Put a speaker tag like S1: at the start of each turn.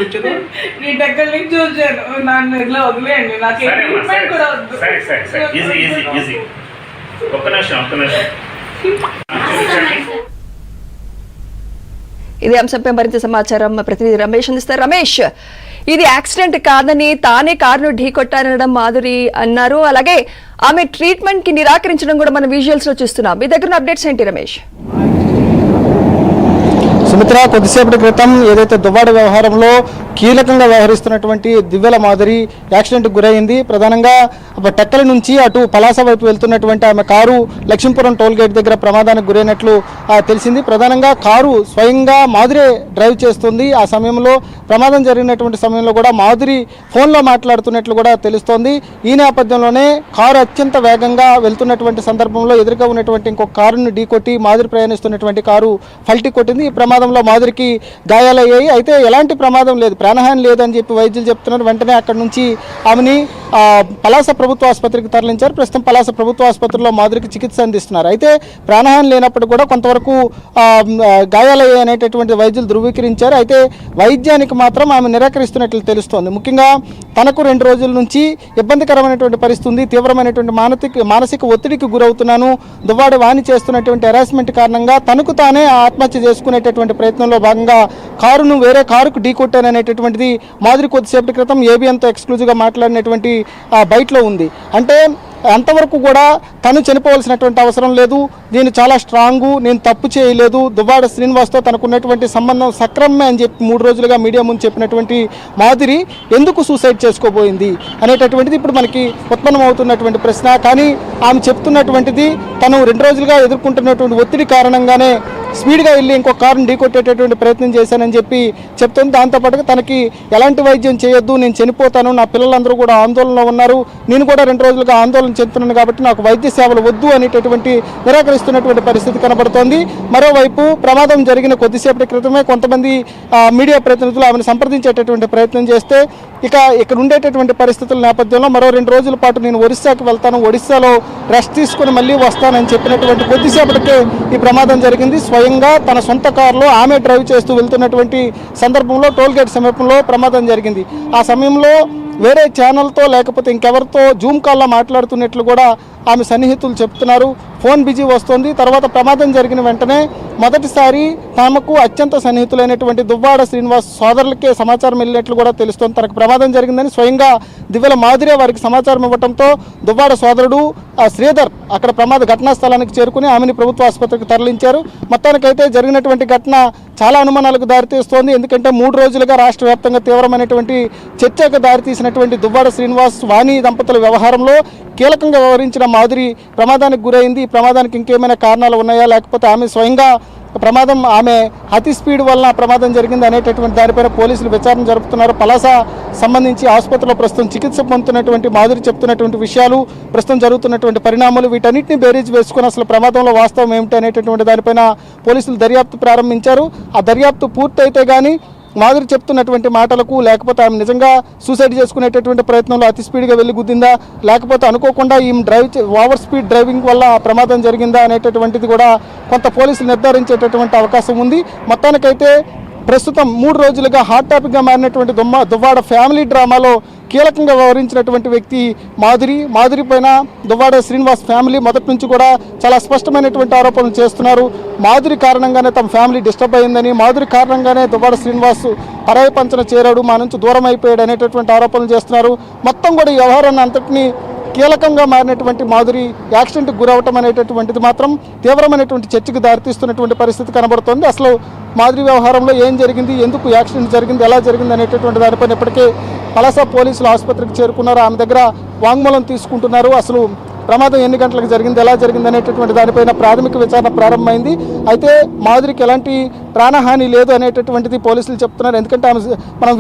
S1: వచ్చారు?
S2: నీ దగ్గర నుంచి చూసాను, నన్ను ఇట్లా వదిలేయండి, నాకు ట్రీట్మెంట్ కూడా వద్దు.
S1: సరే ఈజీ ఒక్క నిమిషం
S3: ఇదే అంశంపై మరింత సమాచారం ప్రతినిధి రమేష్ అందిస్తారు. రమేష్, ఇది యాక్సిడెంట్ కాదని తానే కారును ఢీకొట్టారనడం మాధురి అన్నారు. అలాగే ఆమె ట్రీట్మెంట్ కి నిరాకరించడం కూడా మనం విజువల్స్ లో చూస్తున్నాం. మీ దగ్గర అప్డేట్స్ ఏంటి రమేష్?
S4: సుమిత్ర, కొద్దిసేపటి క్రితం ఏదైతే దువ్వాడ వ్యవహారంలో కీలకంగా వ్యవహరిస్తున్నటువంటి దివ్యల మాధురి యాక్సిడెంట్కి గురైంది. ప్రధానంగా టెక్కల నుంచి అటు పలాస వైపు వెళ్తున్నటువంటి ఆమె కారు లక్ష్మీపురం టోల్ గేట్ దగ్గర ప్రమాదానికి గురైనట్లు తెలిసింది. ప్రధానంగా కారు స్వయంగా మాధురే డ్రైవ్ చేస్తుంది. ఆ సమయంలో ప్రమాదం జరిగినటువంటి సమయంలో కూడా మాధురి ఫోన్లో మాట్లాడుతున్నట్లు కూడా తెలుస్తోంది. ఈ నేపథ్యంలోనే కారు అత్యంత వేగంగా వెళ్తున్నటువంటి సందర్భంలో ఎదురుగా ఉన్నటువంటి ఇంకొక కారును ఢీకొట్టి మాధురి ప్రయాణిస్తున్నటువంటి కారు ఫల్టీ కొట్టింది. ఈ ప్రమాదంలో మాధురికి గాయాలయ్యాయి. అయితే ఎలాంటి ప్రమాదం లేదు, ప్రాణహాని లేదని చెప్పి వైద్యులు చెప్తున్నారు. వెంటనే అక్కడి నుంచి ఆమెని పలాస ప్రభుత్వ ఆసుపత్రికి తరలించారు. ప్రస్తుతం పలాస ప్రభుత్వ ఆసుపత్రిలో మాధురికి చికిత్స అందిస్తున్నారు. అయితే ప్రాణహాని లేనప్పుడు కూడా కొంతవరకు గాయాలయ్యాయి అనేటటువంటి వైద్యులు ధృవీకరించారు. అయితే వైద్యానికి మాత్రం ఆమె నిరాకరిస్తున్నట్లు తెలుస్తోంది. ముఖ్యంగా తనకు 2 రోజుల నుంచి ఇబ్బందికరమైనటువంటి పరిస్థితి ఉంది, తీవ్రమైనటువంటి మానసిక ఒత్తిడికి గురవుతున్నాను, దువ్వాడ వాణి చేస్తున్నటువంటి హెరాస్మెంట్ కారణంగా తనకు తానే ఆత్మహత్య చేసుకునేటటువంటి ప్రయత్నంలో భాగంగా కారును వేరే కారుకు ఢీకొట్టాననేటటువంటిది మాధురి కొద్దిసేపటి క్రితం ఏబిఎన్తో ఎక్స్క్లూజివ్గా మాట్లాడినటువంటి బయటలో ఉంది. అంటే అంతవరకు కూడా తను చనిపోవాల్సినటువంటి అవసరం లేదు, నేను చాలా స్ట్రాంగు, నేను తప్పు చేయలేదు, దువ్వాడ శ్రీనివాస్తో తనకున్నటువంటి సంబంధం సక్రమమే అని చెప్పి 3 రోజులుగా మీడియా ముందు చెప్పినటువంటి మాధురి ఎందుకు సూసైడ్ చేసుకోబోయింది అనేటటువంటిది ఇప్పుడు మనకి ఉత్పన్నమవుతున్నటువంటి ప్రశ్న. కానీ ఆమె చెప్తున్నటువంటిది తను 2 రోజులుగా ఎదుర్కొంటున్నటువంటి ఒత్తిడి కారణంగానే స్పీడ్గా వెళ్ళి ఇంకొక కారును ఢీకొట్టేటటువంటి ప్రయత్నం చేశానని చెప్పి చెప్తుంది. దాంతోపాటుగా తనకి ఎలాంటి వైద్యం చేయొద్దు, నేను చనిపోతాను, నా పిల్లలందరూ కూడా ఆందోళనలో ఉన్నారు, నేను కూడా 2 రోజులుగా ఆందోళన చెందుతున్నాను కాబట్టి నాకు వైద్య సేవలు వద్దు అనేటటువంటి నిరాకరిస్తున్నటువంటి పరిస్థితి కనబడుతోంది. మరోవైపు ప్రమాదం జరిగిన కొద్దిసేపటి క్రితమే కొంతమంది మీడియా ప్రతినిధులు ఆమెను సంప్రదించేటటువంటి ప్రయత్నం చేస్తే ఇక్కడ ఉండేటటువంటి పరిస్థితుల నేపథ్యంలో మరో 2 రోజుల పాటు నేను ఒరిస్సాకి వెళ్తాను, ఒడిస్సాలో రెస్ట్ తీసుకుని మళ్ళీ వస్తానని చెప్పినటువంటి కొద్దిసేపటికే ఈ ప్రమాదం జరిగింది. స్వయంగా తన సొంత కారులో ఆమె డ్రైవ్ చేస్తూ వెళ్తున్నటువంటి సందర్భంలో టోల్ గేట్ సమీపంలో ప్రమాదం జరిగింది. ఆ సమయంలో వేరే ఛానల్తో లేకపోతే ఇంకెవరితో జూమ్ కాల్లో మాట్లాడుతున్నట్లు కూడా ఆమె సన్నిహితులు చెప్తున్నారు. ఫోన్ బిజీ వస్తుంది. తర్వాత ప్రమాదం జరిగిన వెంటనే మొదటిసారి తమకు అత్యంత సన్నిహితులైనటువంటి దువ్వాడ శ్రీనివాస్ సోదరులకే సమాచారం వెళ్ళినట్లు కూడా తెలుస్తోంది. తనకు ప్రమాదం జరిగిందని స్వయంగా దివ్యల మాధురే వారికి సమాచారం ఇవ్వడంతో దువ్వాడ సోదరుడు శ్రీధర్ అక్కడ ప్రమాద ఘటనా స్థలానికి చేరుకుని ఆమెని ప్రభుత్వ ఆసుపత్రికి తరలించారు. మొత్తానికైతే జరిగినటువంటి ఘటన చాలా అనుమానాలకు దారితీస్తోంది. ఎందుకంటే 3 రోజులుగా రాష్ట్ర వ్యాప్తంగా తీవ్రమైనటువంటి చర్చకు దారితీసినటువంటి దువ్వాడ శ్రీనివాస్ వాణి దంపతుల వ్యవహారంలో కీలకంగా వ్యవహరించిన మాధురి ప్రమాదానికి గురైంది. ఈ ప్రమాదానికి ఇంకేమైనా కారణాలు ఉన్నాయా, లేకపోతే ఆమె స్వయంగా ప్రమాదం ఆమె అతి స్పీడ్ వలన ప్రమాదం జరిగింది అనేటటువంటి దానిపైన పోలీసులు విచారణ జరుపుతున్నారు. పలాస సంబంధించి ఆసుపత్రిలో ప్రస్తుతం చికిత్స పొందుతున్నటువంటి మాధురి చెప్తున్నటువంటి విషయాలు, ప్రస్తుతం జరుగుతున్నటువంటి పరిణామాలు, వీటన్నిటిని బేరీజ్ వేసుకుని అసలు ప్రమాదంలో వాస్తవం ఏమిటి అనేటటువంటి దానిపైన పోలీసులు దర్యాప్తు ప్రారంభించారు. ఆ దర్యాప్తు పూర్తయితే కానీ మాధురి చెప్తున్నటువంటి మాటలకు, లేకపోతే ఆమె నిజంగా సూసైడ్ చేసుకునేటటువంటి ప్రయత్నంలో అతి స్పీడ్గా వెళ్ళి గుద్దిందా, లేకపోతే అనుకోకుండా ఈ ఓవర్ స్పీడ్ డ్రైవింగ్ వల్ల ప్రమాదం జరిగిందా అనేటటువంటిది కూడా కొంత పోలీసులు నిర్ధారించేటటువంటి అవకాశం ఉంది. మొత్తానికైతే ప్రస్తుతం 3 రోజులుగా హాట్ టాపిక్గా మారినటువంటి దువ్వాడ ఫ్యామిలీ డ్రామాలో కీలకంగా వ్యవహరించినటువంటి వ్యక్తి మాధురి పైన దువ్వాడ శ్రీనివాస్ ఫ్యామిలీ మొదటి నుంచి కూడా చాలా స్పష్టమైనటువంటి ఆరోపణలు చేస్తున్నారు. మాధురి కారణంగానే తమ ఫ్యామిలీ డిస్టర్బ్ అయిందని, మాధురి కారణంగానే దువ్వాడ శ్రీనివాస్ పరాయి పంచన చేరాడు, మా నుంచి దూరం అయిపోయాడు అనేటటువంటి ఆరోపణలు చేస్తున్నారు. మొత్తం కూడా ఈ వ్యవహారాన్ని అంతటినీ కీలకంగా మారినటువంటి మాధురి యాక్సిడెంట్కి గురవటం అనేటటువంటిది మాత్రం తీవ్రమైనటువంటి చర్చకు దారితీస్తున్నటువంటి పరిస్థితి కనబడుతోంది. అసలు మాధురి వ్యవహారంలో ఏం జరిగింది, ఎందుకు యాక్సిడెంట్ జరిగింది, ఎలా జరిగింది అనేటటువంటి దానిపైన ఇప్పటికే పలాస పోలీసులు ఆసుపత్రికి చేరుకున్నారు. ఆమె దగ్గర వాంగ్మూలం తీసుకుంటున్నారు. అసలు ప్రమాదం ఎన్ని గంటలకు జరిగింది, ఎలా జరిగింది అనేటటువంటి దానిపైన ప్రాథమిక విచారణ ప్రారంభమైంది. అయితే మాధురికి ఎలాంటి ప్రాణహాని లేదు అనేటటువంటిది పోలీసులు చెప్తున్నారు. ఎందుకంటే ఆమె మనం